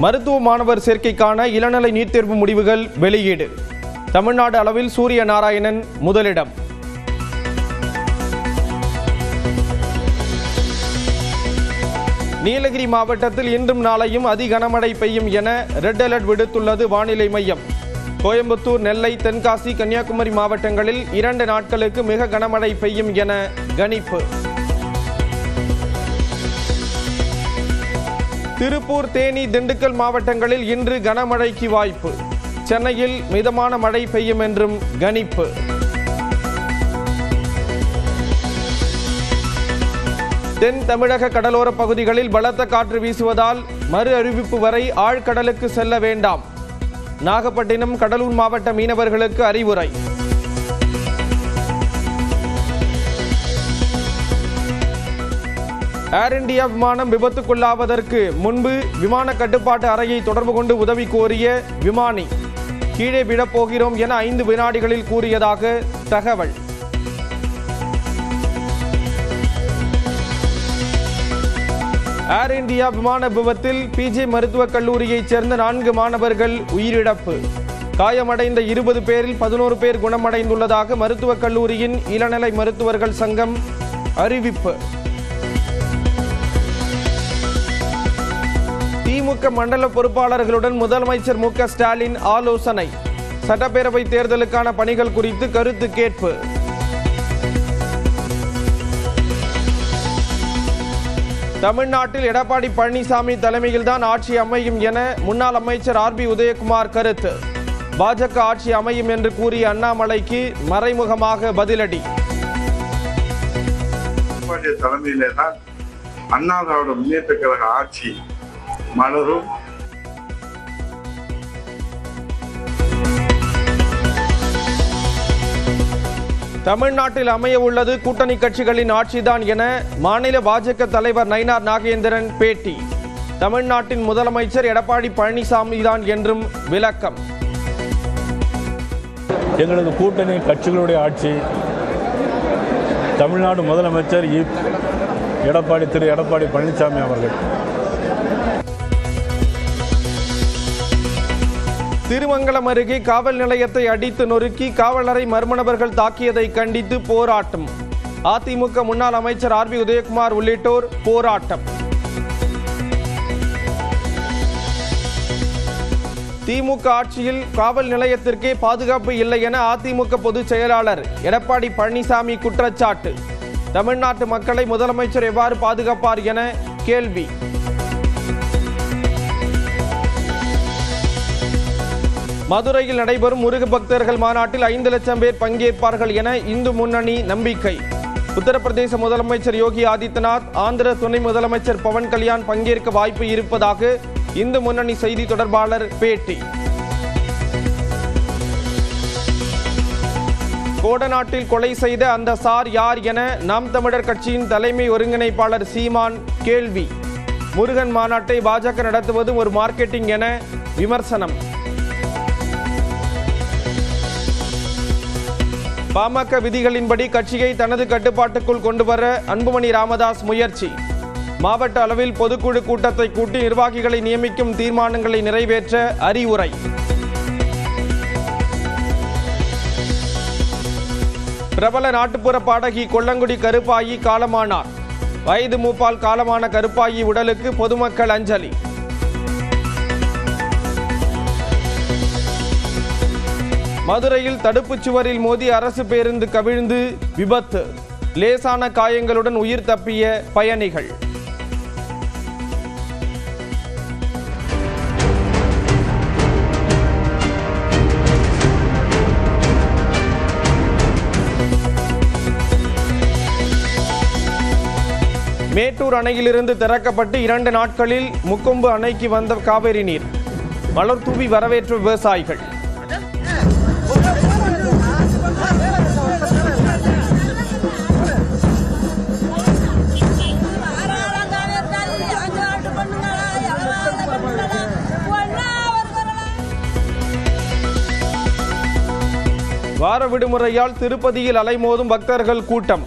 மருத்துவ மாணவர் சேர்க்கைக்கான இளநிலை நீட் தேர்வு முடிவுகள் வெளியீடு. தமிழ்நாடு அளவில் சூரிய நாராயணன் முதலிடம். நீலகிரி மாவட்டத்தில் இன்றும் நாளையும் அதி கனமழை பெய்யும் என ரெட் அலர்ட் விடுத்துள்ளது வானிலை மையம். கோயம்புத்தூர், நெல்லை, தென்காசி, கன்னியாகுமரி மாவட்டங்களில் 2 நாட்களுக்கு மிக கனமழை பெய்யும் என கணிப்பு. திருப்பூர், தேனி, திண்டுக்கல் மாவட்டங்களில் இன்று கனமழைக்கு வாய்ப்பு. சென்னையில் மிதமான மழை பெய்யும் என்றும் கணிப்பு. தென் தமிழக கடலோர பகுதிகளில் பலத்த காற்று வீசுவதால் மறு அறிவிப்பு வரை ஆழ்கடலுக்கு செல்ல வேண்டாம். நாகப்பட்டினம், கடலூர் மாவட்ட மீனவர்களுக்கு அறிவுரை. ஏர் இந்தியா விமானம் விபத்துக்குள்ளாவதற்கு முன்பு விமான கட்டுப்பாட்டு அறையை தொடர்பு கொண்டு உதவி கோரிய விமானி கீழே விழப்போகிறோம் என 5 வினாடிகளில் கூறியதாக தகவல். ஏர் இந்தியா விமான விபத்தில் பிஜி மருத்துவக் கல்லூரியைச் சேர்ந்த 4 மாணவர்கள் உயிரிழப்பு. காயமடைந்த 20 பேரில் 11 பேர் குணமடைந்துள்ளதாக மருத்துவக் கல்லூரியின் இளநிலை மருத்துவர்கள் சங்கம் அறிவிப்பு. திமுக மண்டல பொறுப்பாளர்களுடன் முதலமைச்சர் மு.க. ஸ்டாலின் ஆலோசனை. சட்டப்பேரவை தேர்தலுக்கான பணிகள் குறித்து கருத்து கேட்பு. தமிழ்நாட்டில் எடப்பாடி பழனிசாமி தலைமையில்தான் ஆட்சி அமையும் என முன்னாள் அமைச்சர் ஆர்.பி. உதயகுமார் கருத்து. பாஜக ஆட்சி அமையும் என்று கூறிய அண்ணாமலைக்கு மறைமுகமாக பதிலடி. தலைமையிலே தான் அண்ணா திராவிட முன்னேற்ற கழக ஆட்சி மலரும். தமிழ்நாட்டில் அமைய உள்ளது கூட்டணி கட்சிகளின் ஆட்சிதான் என மாநில பாஜக தலைவர் நயினார் நாகேந்திரன் பேட்டி. தமிழ்நாட்டின் முதலமைச்சர் எடப்பாடி பழனிசாமி தான் என்றும் விளக்கம். எங்களது கூட்டணி கட்சிகளுடைய ஆட்சி, தமிழ்நாடு முதலமைச்சர் திரு எடப்பாடி பழனிசாமி அவர்கள். திருமங்கலம் அருகே காவல் நிலையத்தை அடித்து நொறுக்கி காவலரை மர்ம நபர்கள் தாக்கியதை கண்டித்து போராட்டம். அதிமுக முன்னாள் அமைச்சர் ஆர்.பி. உதயகுமார் உள்ளிட்டோர் போராட்டம். திமுக ஆட்சியில் காவல் நிலையத்திற்கே பாதுகாப்பு இல்லை என அதிமுக பொதுச் செயலாளர் எடப்பாடி பழனிசாமி குற்றச்சாட்டு. தமிழ்நாட்டு மக்களை முதலமைச்சர் எவ்வாறு பாதுகாப்பார் என கேள்வி. மதுரையில் நடைபெறும் முருக பக்தர்கள் மாநாட்டில் 5 லட்சம் பேர் பங்கேற்பார்கள் என இந்து முன்னணி நம்பிக்கை. உத்தரப்பிரதேச முதலமைச்சர் யோகி ஆதித்யநாத், ஆந்திர துணை முதலமைச்சர் பவன் கல்யாண் பங்கேற்க வாய்ப்பு இருப்பதாக இந்து முன்னணி செய்தி தொடர்பாளர் பேட்டி. கோடநாட்டில் கொலை செய்த அந்த சார் யார் என நாம் தமிழர் கட்சியின் தலைமை ஒருங்கிணைப்பாளர் சீமான் கேள்வி. முருகன் மாநாட்டை பாஜக நடத்துவது ஒரு மார்க்கெட்டிங் என விமர்சனம். பாமக விதிகளின்படி கட்சியை தனது கட்டுப்பாட்டுக்குள் கொண்டுவர அன்புமணி ராமதாஸ் முயற்சி. மாவட்ட அளவில் பொதுக்குழு கூட்டத்தை கூட்டி நிர்வாகிகளை நியமிக்கும் தீர்மானங்களை நிறைவேற்ற அறிவுரை. பிரபல நாட்டுப்புற பாடகி கொல்லங்குடி கருப்பாயி காலமானார். வயது மூப்பால் காலமான கருப்பாயி உடலுக்கு பொதுமக்கள் அஞ்சலி. மதுரையில் தடுப்புச் சுவரில் மோதி அரசு பேருந்து கவிழ்ந்து விபத்து. லேசான காயங்களுடன் உயிர் தப்பிய பயணிகள். மேட்டூர் அணையிலிருந்து திறக்கப்பட்டு 2 நாட்களில் முக்கொம்பு அணைக்கு வந்த காவிரி நீர். மலர் தூவி வரவேற்ற விவசாயிகள். வார விடுமுறையால் திருப்பதியில் அலைமோதும் பக்தர்கள் கூட்டம்.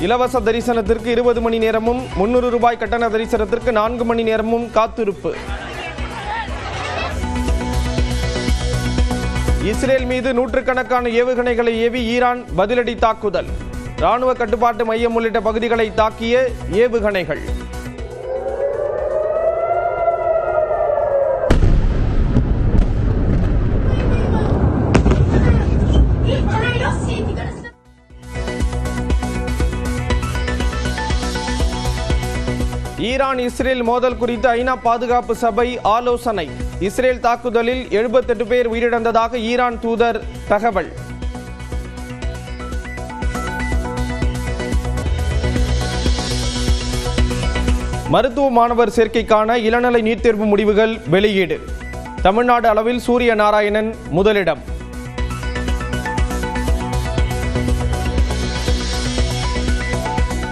இலவச தரிசனத்திற்கு 20 மணி நேரமும் 300 ரூபாய் கட்டண தரிசனத்திற்கு 4 மணி நேரமும் காத்திருப்பு. இஸ்ரேல் மீது நூற்றுக்கணக்கான ஏவுகணைகளை ஏவி ஈரான் பதிலடி தாக்குதல். ராணுவ கட்டுப்பாட்டு மையம் உள்ளிட்ட பகுதிகளை தாக்கிய ஏவுகணைகள். ஈரான் இஸ்ரேல் மோதல் குறித்து ஐநா பாதுகாப்பு சபை ஆலோசனை. இஸ்ரேல் தாக்குதலில் 78 பேர் உயிரிழந்ததாக ஈரான் தூதர் தகவல். மருத்துவ மாணவர் சேர்க்கைக்கான இளநிலை நீட் தேர்வு முடிவுகள் வெளியீடு. தமிழ்நாடு அளவில் சூரிய நாராயணன் முதலிடம்.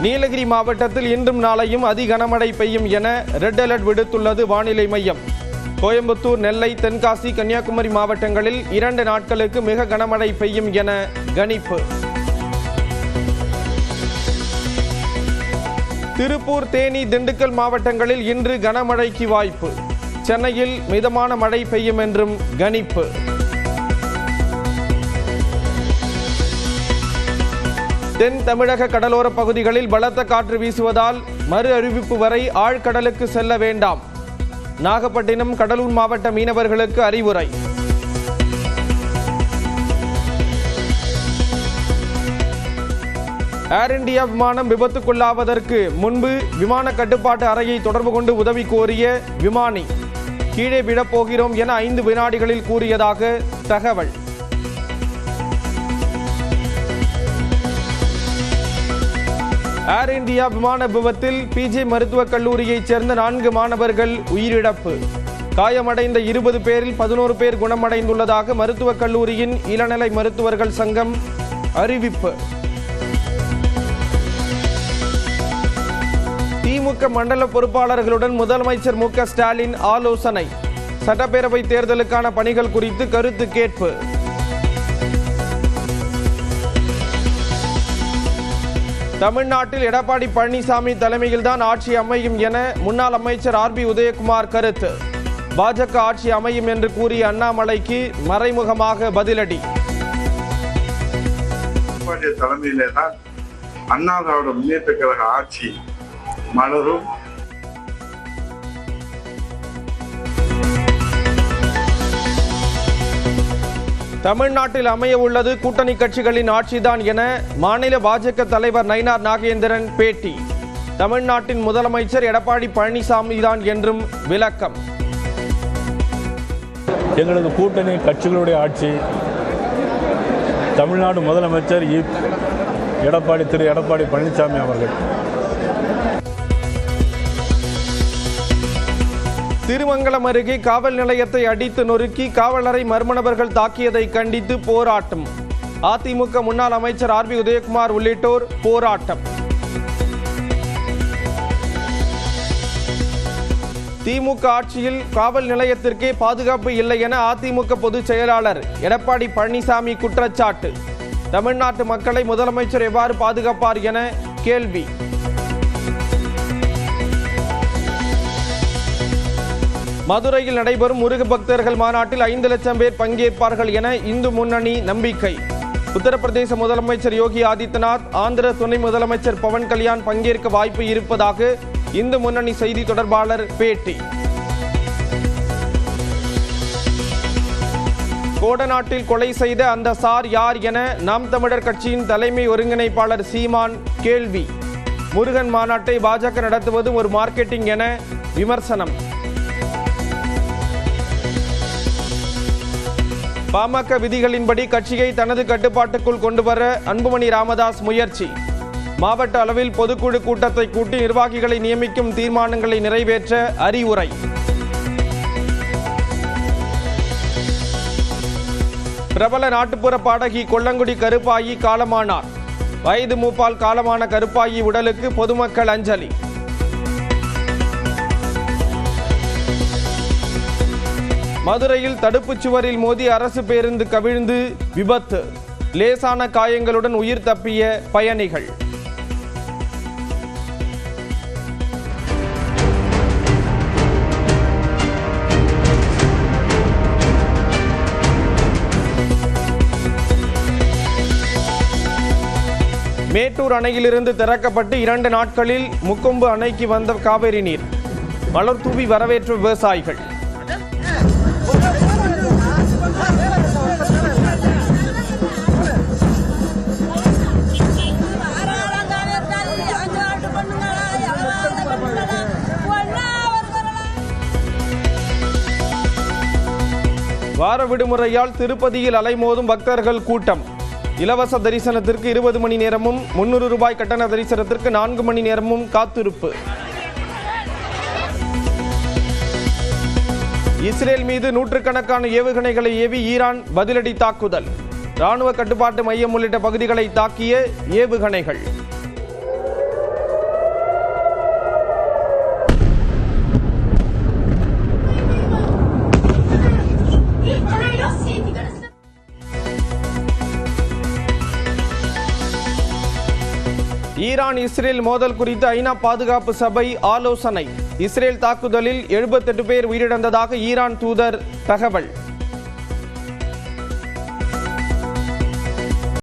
நீலகிரி மாவட்டத்தில் இன்றும் நாளையும் அதி கனமழை பெய்யும் என ரெட் அலர்ட் விடுத்துள்ளது வானிலை மையம். கோயம்புத்தூர், நெல்லை, தென்காசி, கன்னியாகுமரி மாவட்டங்களில் 2 நாட்களுக்கு மிக கனமழை பெய்யும் என கணிப்பு. திருப்பூர், தேனி, திண்டுக்கல் மாவட்டங்களில் இன்று கனமழைக்கு வாய்ப்பு. சென்னையில் மிதமான மழை பெய்யும் என்றும் கணிப்பு. தென் தமிழக கடலோர பகுதிகளில் பலத்த காற்று வீசுவதால் மறு அறிவிப்பு வரை ஆழ்கடலுக்கு செல்ல வேண்டாம். நாகப்பட்டினம், கடலூர் மாவட்ட மீனவர்களுக்கு அறிவுரை. ஏர் இந்தியா விமானம் விபத்துக்குள்ளாவதற்கு முன்பு விமான கட்டுப்பாட்டு அறையை தொடர்பு கொண்டு உதவி கோரிய விமானி கீழே விழப்போகிறோம் என 5 வினாடிகளில் கூறியதாக தகவல். ஏர் இந்தியா விமான விபத்தில் பிஜி மருத்துவக் கல்லூரியைச் சேர்ந்த 4 மாணவர்கள் உயிரிழப்பு. காயமடைந்த 20 பேரில் 11 பேர் குணமடைந்துள்ளதாக மருத்துவக் கல்லூரியின் இளநிலை மருத்துவர்கள் சங்கம் அறிவிப்பு. திமுக மண்டல பொறுப்பாளர்களுடன் முதலமைச்சர் மு.க. ஸ்டாலின் ஆலோசனை. சட்டப்பேரவை தேர்தலுக்கான பணிகள் குறித்து கருத்து கேட்பு. தமிழ்நாட்டில் எடப்பாடி பழனிசாமி தலைமையில்தான் ஆட்சி அமையும் என முன்னாள் அமைச்சர் ஆர்.பி. உதயகுமார் கருத்து. பாஜக ஆட்சி அமையும் என்று கூறிய அண்ணாமலைக்கு மறைமுகமாக பதிலடி. தலைமையிலே தான் அண்ணா திராவிட முன்னேற்ற கழக ஆட்சி மலரும். தமிழ்நாட்டில் அமைய உள்ளது கூட்டணி கட்சிகளின் ஆட்சிதான் என மாநில பாஜக தலைவர் நயினார் நாகேந்திரன் பேட்டி. தமிழ்நாட்டின் முதலமைச்சர் எடப்பாடி பழனிசாமி தான் என்றும் விளக்கம். எங்களது கூட்டணி கட்சிகளுடைய ஆட்சி. தமிழ்நாடு முதலமைச்சர் திரு எடப்பாடி பழனிசாமி அவர்கள். திருமங்கலம் அருகே காவல் நிலையத்தை அடித்து நொறுக்கி காவலரை மர்ம நபர்கள் தாக்கியதை கண்டித்து போராட்டம். அதிமுக முன்னாள் அமைச்சர் ஆர்.பி. உதயகுமார் உள்ளிட்டோர் போராட்டம். திமுக ஆட்சியில் காவல் நிலையத்திற்கே பாதுகாப்பு இல்லை என அதிமுக பொதுச் செயலாளர் எடப்பாடி பழனிசாமி குற்றச்சாட்டு. தமிழ்நாட்டு மக்களை முதலமைச்சர் எவ்வாறு பாதுகாப்பார் என கேள்வி. மதுரையில் நடைபெறும் முருக பக்தர்கள் மாநாட்டில் 5 லட்சம் பேர் பங்கேற்பார்கள் என இந்து முன்னணி நம்பிக்கை. உத்தரப்பிரதேச முதலமைச்சர் யோகி ஆதித்யநாத், ஆந்திர துணை முதலமைச்சர் பவன் கல்யாண் பங்கேற்க வாய்ப்பு இருப்பதாக இந்து முன்னணி செய்தி தொடர்பாளர் பேட்டி. கோடநாட்டில் கொலை செய்த அந்த சார் யார் என நாம் தமிழர் கட்சியின் தலைமை ஒருங்கிணைப்பாளர் சீமான் கேள்வி. முருகன் மாநாட்டை பாஜக நடத்துவது ஒரு மார்க்கெட்டிங் என விமர்சனம். பாமக விதிகளின்படி கட்சியை தனது கட்டுப்பாட்டுக்குள் கொண்டுவர அன்புமணி ராமதாஸ் முயற்சி. மாவட்ட அளவில் பொதுக்குழு கூட்டத்தை கூட்டி நிர்வாகிகளை நியமிக்கும் தீர்மானங்களை நிறைவேற்ற அறிவுரை. பிரபல நாட்டுப்புற பாடகி கொல்லங்குடி கருப்பாயி காலமானார். வயது மூப்பால் காலமான கருப்பாயி உடலுக்கு பொதுமக்கள் அஞ்சலி. மதுரையில் தடுப்புச் சுவரில் மோதி அரசு பேருந்து கவிழ்ந்து விபத்து. லேசான காயங்களுடன் உயிர் தப்பிய பயணிகள். மேட்டூர் அணையிலிருந்து திறக்கப்பட்டு 2 நாட்களில் முக்கொம்பு அணைக்கு வந்த காவிரி நீர். மலர் தூவி வரவேற்ற விவசாயிகள். வார விடுமுறையால் திருப்பதியில் அலைமோதும் பக்தர்கள் கூட்டம். இலவச தரிசனத்திற்கு 20 மணி நேரமும் 300 ரூபாய் கட்டண தரிசனத்திற்கு 4 மணி நேரமும் காத்திருப்பு. இஸ்ரேல் மீது நூற்றுக்கணக்கான ஏவுகணைகளை ஏவி ஈரான் பதிலடி தாக்குதல். ராணுவ கட்டுப்பாட்டு மையம் உள்ளிட்ட பகுதிகளை தாக்கிய ஏவுகணைகள். ஈரான் இஸ்ரேல் மோதல் குறித்து ஐநா பாதுகாப்பு சபை ஆலோசனை. இஸ்ரேல் தாக்குதலில் 78 பேர் உயிரிழந்ததாக ஈரான் தூதர் தகவல்.